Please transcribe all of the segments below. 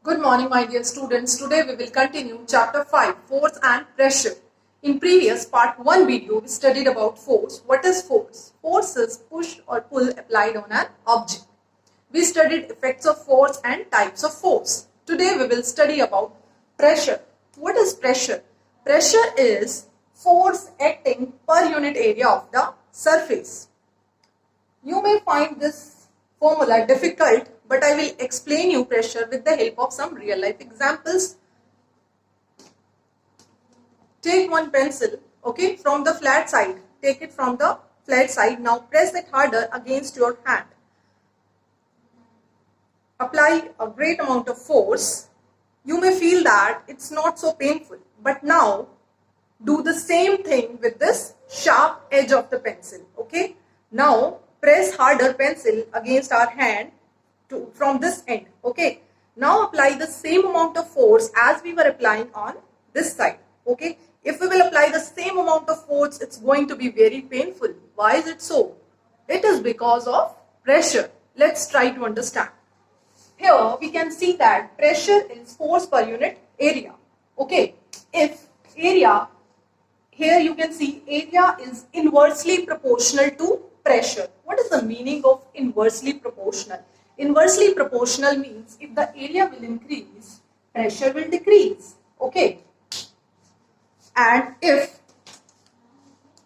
Good morning, my dear students. Today we will continue chapter 5, force and pressure. In previous part 1 video, we studied about force. What is force? Force is push or pull applied on an object. We studied effects of force and types of force. Today we will study about pressure. What is pressure? Pressure is force acting per unit area of the surface. You may find this formula difficult, but I will explain you pressure with the help of some real life examples. Take one pencil, okay, from the flat side. Take it from the flat side. Now press it harder against your hand. Apply a great amount of force. You may feel that it's not so painful, but now do the same thing with this sharp edge of the pencil, okay. Now press harder pencil against our hand from this end, okay. Now apply the same amount of force as we were applying on this side, okay. If we will apply the same amount of force, it's going to be very painful. Why is it so? It is because of pressure. Let's try to understand. Here we can see that pressure is force per unit area, okay. If area, here you can see area is inversely proportional to pressure. What is the meaning of inversely proportional? Inversely proportional means if the area will increase, pressure will decrease, okay. And if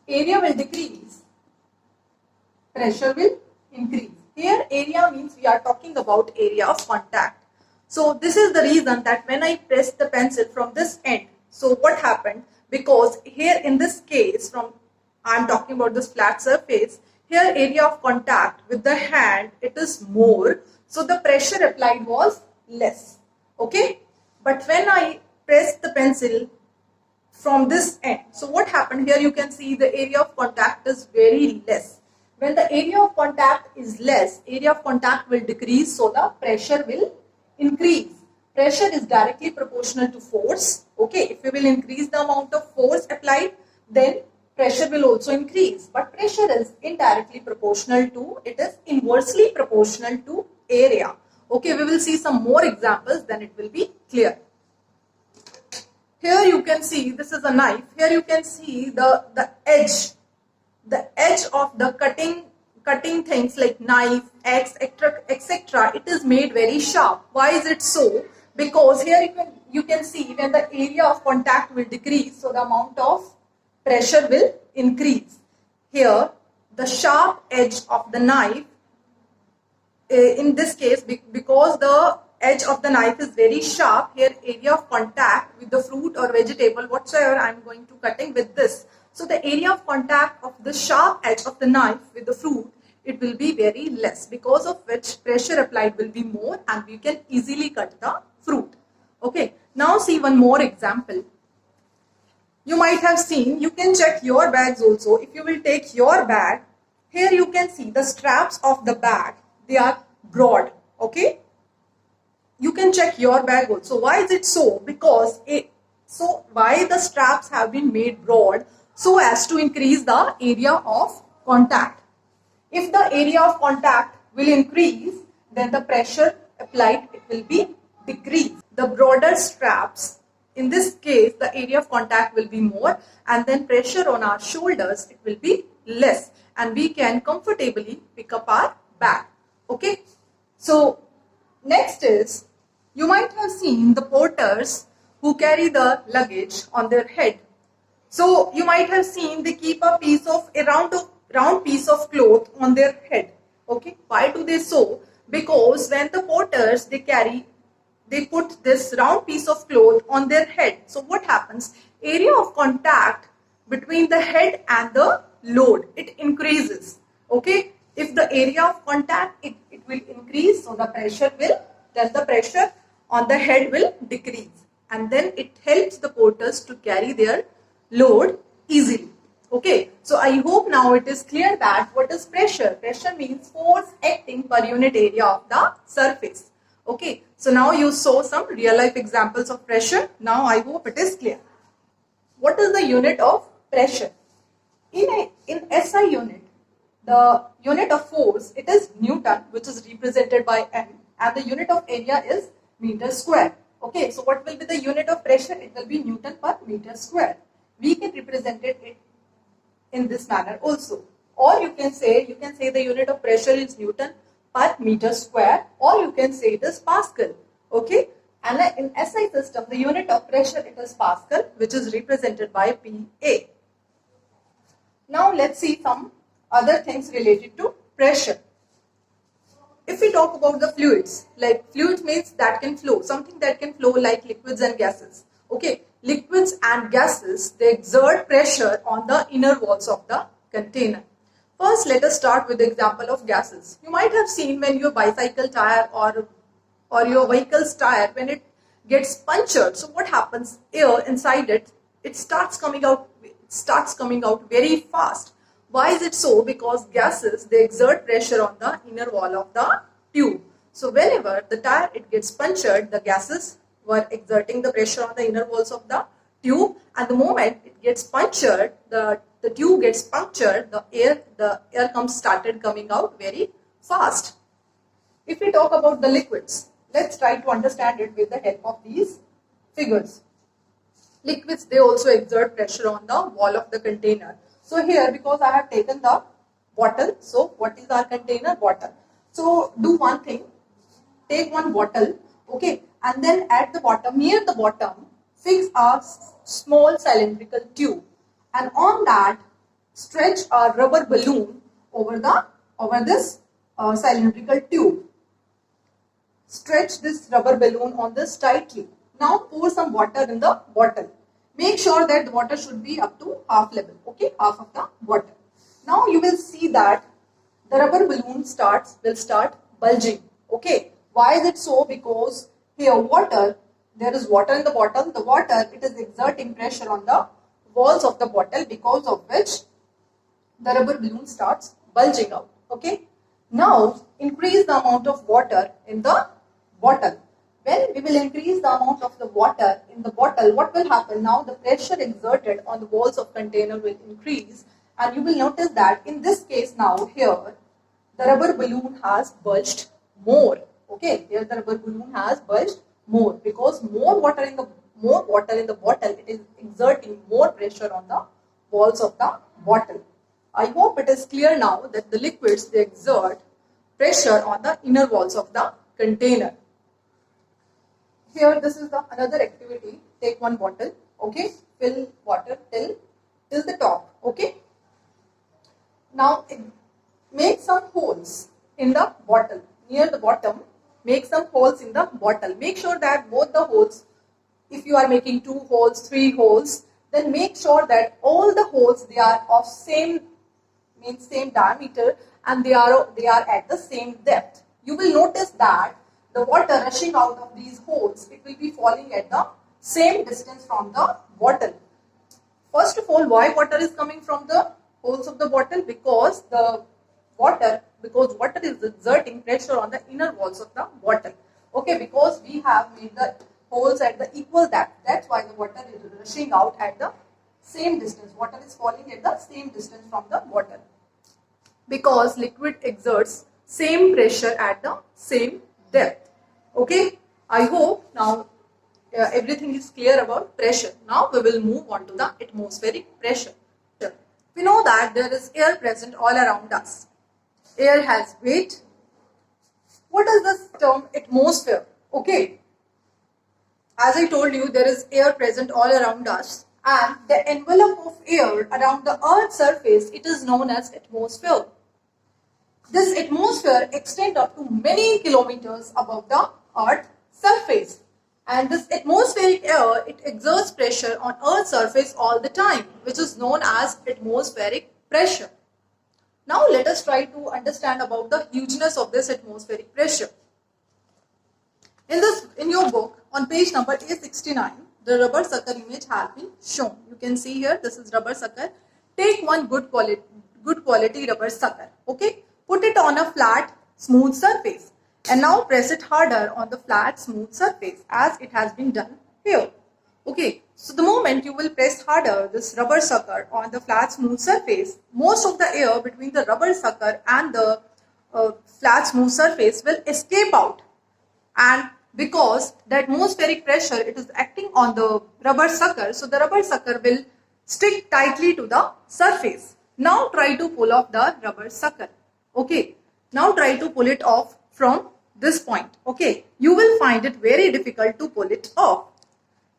area will decrease, pressure will increase. Here area means we are talking about area of contact. So this is the reason that when I press the pencil from this end, so what happened? Because here in this case, I am talking about this flat surface, here area of contact with the hand, it is more. So the pressure applied was less, okay. But when I press the pencil from this end, so what happened? Here you can see the area of contact is very less. When the area of contact is less, area of contact will decrease, so the pressure will increase. Pressure is directly proportional to force, okay. If we will increase the amount of force applied, then pressure will also increase. But pressure is indirectly proportional to, it is inversely proportional to area, okay. We will see some more examples, then it will be clear. Here you can see, this is a knife. Here you can see the edge of the cutting things like knife, axe, etc. It is made very sharp. Why is it so? Because here you can see when the area of contact will decrease, so the amount of pressure will increase. Here the sharp edge of the knife, in this case, because the edge of the knife is very sharp, here area of contact with the fruit or vegetable whatsoever I am going to cutting with this. So the area of contact of the sharp edge of the knife with the fruit, it will be very less, because of which pressure applied will be more and we can easily cut the fruit, okay. Now see one more example. You might have seen, you can check your bags also. If you will take your bag, here you can see the straps of the bag, they are broad, okay. You can check your bag also. Why is it so? Because why the straps have been made broad? So as to increase the area of contact. If the area of contact will increase, then the pressure applied, it will be decreased. The broader straps, in this case, the area of contact will be more, and then pressure on our shoulders, it will be less, and we can comfortably pick up our bag, okay. So next is, you might have seen the porters who carry the luggage on their head. So you might have seen they keep a round piece of cloth on their head, okay. Why do they so? Because when the porters they put this round piece of cloth on their head. So what happens? Area of contact between the head and the load, it increases, okay. If the area of contact it will increase, so the pressure on the head will decrease, and then it helps the porters to carry their load easily, okay. So I hope now it is clear that what is pressure. Pressure means force acting per unit area of the surface, okay. So now you saw some real life examples of pressure. Now I hope it is clear. What is the unit of pressure? In SI unit, the unit of force, it is Newton, which is represented by M, and the unit of area is meter square. Okay, so what will be the unit of pressure? It will be Newton per meter square. We can represent it in this manner also. Or you can say the unit of pressure is Newton per meter square, or you can say it is Pascal. Okay, and in SI system, the unit of pressure it is Pascal, which is represented by PA. Now let's see some other things related to pressure. If we talk about the fluids, like fluids means that can flow, something that can flow like liquids and gases. Okay, liquids and gases, they exert pressure on the inner walls of the container. First, let us start with the example of gases. You might have seen when your bicycle tire or your vehicle's tire, when it gets punctured, so what happens? Air inside it, it starts coming out very fast. Why is it so? Because gases, they exert pressure on the inner wall of the tube. So whenever the tire it gets punctured, the gases were exerting the pressure on the inner walls of the tube, and the moment it gets punctured, the tube gets punctured, the air started coming out very fast. If we talk about the liquids, let's try to understand it with the help of these figures. Liquids, they also exert pressure on the wall of the container. So here, because I have taken the bottle, so what is our container? Bottle. So do one thing, take one bottle, okay, and then at the bottom, near the bottom, fix a small cylindrical tube, and on that stretch a rubber balloon over this cylindrical tube. Stretch this rubber balloon on this tightly. Now pour some water in the bottle. Make sure that the water should be up to half level, okay, half of the bottle. Now you will see that the rubber balloon will start bulging, okay. Why is it so? Because here there is water in the bottle. The water, it is exerting pressure on the walls of the bottle, because of which the rubber balloon starts bulging out, okay. Now increase the amount of water in the bottle. When we will increase the amount of the water in the bottle, what will happen? Now the pressure exerted on the walls of container will increase, and you will notice that in this case now here the rubber balloon has bulged more. Okay, here the rubber balloon has bulged more, because more water in the bottle, it is exerting more pressure on the walls of the bottle. I hope it is clear now that the liquids, they exert pressure on the inner walls of the container. Here, this is another activity. Take one bottle, okay, fill water till the top, okay. Now make some holes in the bottle. Near the bottom, make some holes in the bottle. Make sure that both the holes, if you are making 2 holes, 3 holes, then make sure that all the holes, they are of same diameter, and they are at the same depth. You will notice that the water rushing out of these holes, it will be falling at the same distance from the bottle. First of all, why water is coming from the holes of the bottle? Because water is exerting pressure on the inner walls of the bottle. Okay, because we have made the holes at the equal depth. That's why the water is rushing out at the same distance. Water is falling at the same distance from the bottle. Because liquid exerts same pressure at the same depth. Okay, I hope now everything is clear about pressure. Now we will move on to the atmospheric pressure. We know that there is air present all around us. Air has weight. What is this term atmosphere? Okay, as I told you, there is air present all around us, and the envelope of air around the Earth's surface, it is known as atmosphere. This atmosphere extends up to many kilometers above the Earth's surface, and this atmospheric air, it exerts pressure on Earth's surface all the time, which is known as atmospheric pressure. Now let us try to understand about the hugeness of this atmospheric pressure. In your book, on page number A69, the rubber sucker image has been shown. You can see here, this is rubber sucker. Take one good quality rubber sucker. Okay, put it on a flat, smooth surface, and now press it harder on the flat, smooth surface as it has been done here. Okay, so the moment you will press harder this rubber sucker on the flat, smooth surface, most of the air between the rubber sucker and the flat, smooth surface will escape out, and because the atmospheric pressure, it is acting on the rubber sucker, so the rubber sucker will stick tightly to the surface. Now try to pull off the rubber sucker. Okay, now try to pull it off from this point. Okay, you will find it very difficult to pull it off.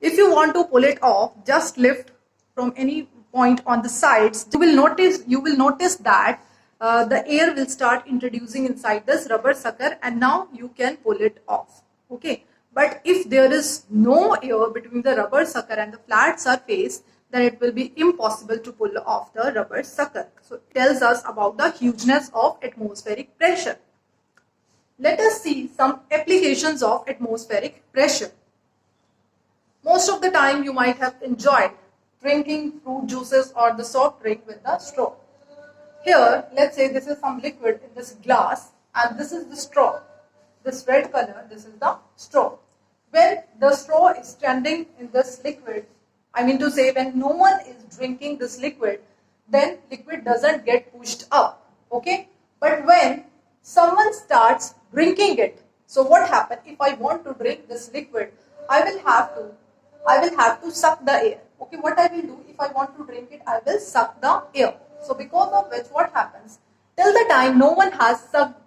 If you want to pull it off, just lift from any point on the sides. You will notice that the air will start introducing inside this rubber sucker, and now you can pull it off. Okay, but if there is no air between the rubber sucker and the flat surface, then it will be impossible to pull off the rubber sucker. So it tells us about the hugeness of atmospheric pressure. Let us see some applications of atmospheric pressure. Most of the time you might have enjoyed drinking fruit juices or the soft drink with the straw. Here, let's say this is some liquid in this glass and this is the straw. This red color, this is the straw. When the straw is standing in this liquid, I mean to say when no one is drinking this liquid, then liquid doesn't get pushed up. Okay? But when someone starts drinking it, so what happens? If I want to drink this liquid, I will have to suck the air. Okay, what I will do, if I want to drink it, I will suck the air. So because of which, what happens? Till the time no one has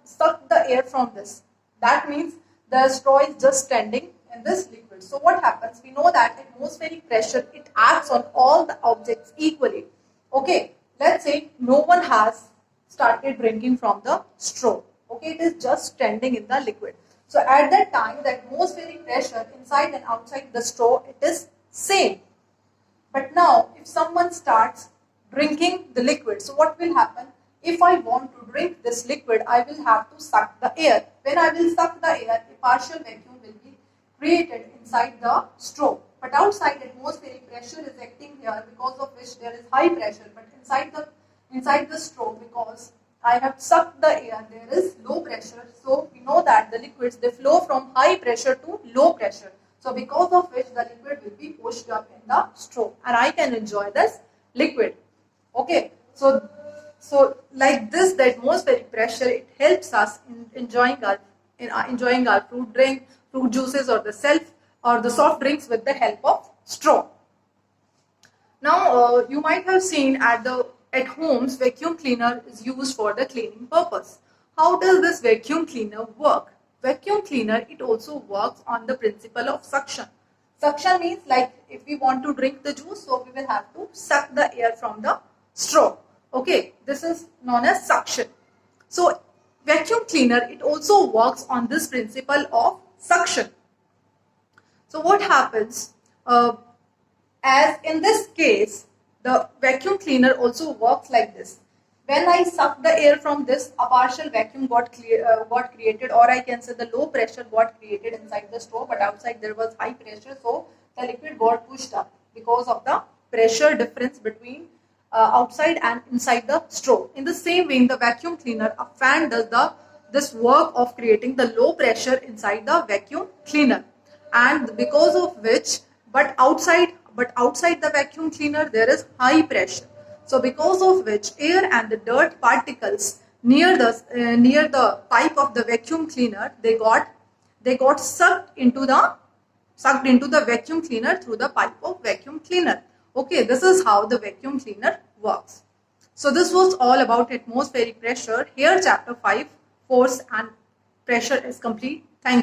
sucked the air from this, that means the straw is just standing in this liquid. So what happens? We know that atmospheric pressure, it acts on all the objects equally. Okay, let's say no one has started drinking from the straw. Okay, it is just standing in the liquid. So at that time, the atmospheric pressure inside and outside the straw, it is same. But now, if someone starts drinking the liquid, so what will happen? If I want to drink this liquid, I will have to suck the air. When I will suck the air, a partial vacuum will be created inside the straw. But outside, atmospheric pressure is acting here, because of which there is high pressure. But inside the straw, because I have sucked the air, there is low pressure. So we know that the liquids, they flow from high pressure to low pressure. So because of which the liquid will be pushed up in the straw and I can enjoy this liquid. Okay, so like this, the atmospheric pressure, it helps us in enjoying our fruit juices or the soft drinks with the help of straw. Now you might have seen at homes, vacuum cleaner is used for the cleaning purpose. How does this vacuum cleaner work? Vacuum cleaner, it also works on the principle of suction. Suction means, like, if we want to drink the juice, so we will have to suck the air from the straw. Okay, this is known as suction. So vacuum cleaner, it also works on this principle of suction. So what happens, as in this case, the vacuum cleaner also works like this. When I suck the air from this, a partial vacuum got created, or I can say the low pressure got created inside the straw, but outside there was high pressure, so the liquid got pushed up because of the pressure difference between outside and inside the straw. In the same way, in the vacuum cleaner, a fan does this work of creating the low pressure inside the vacuum cleaner, and because of which, but outside the vacuum cleaner there is high pressure. So because of which, air and the dirt particles near the pipe of the vacuum cleaner, they got sucked into the vacuum cleaner through the pipe of vacuum cleaner. Okay, this is how the vacuum cleaner works. So this was all about atmospheric pressure. Here chapter 5, force and pressure, is complete. Thank you.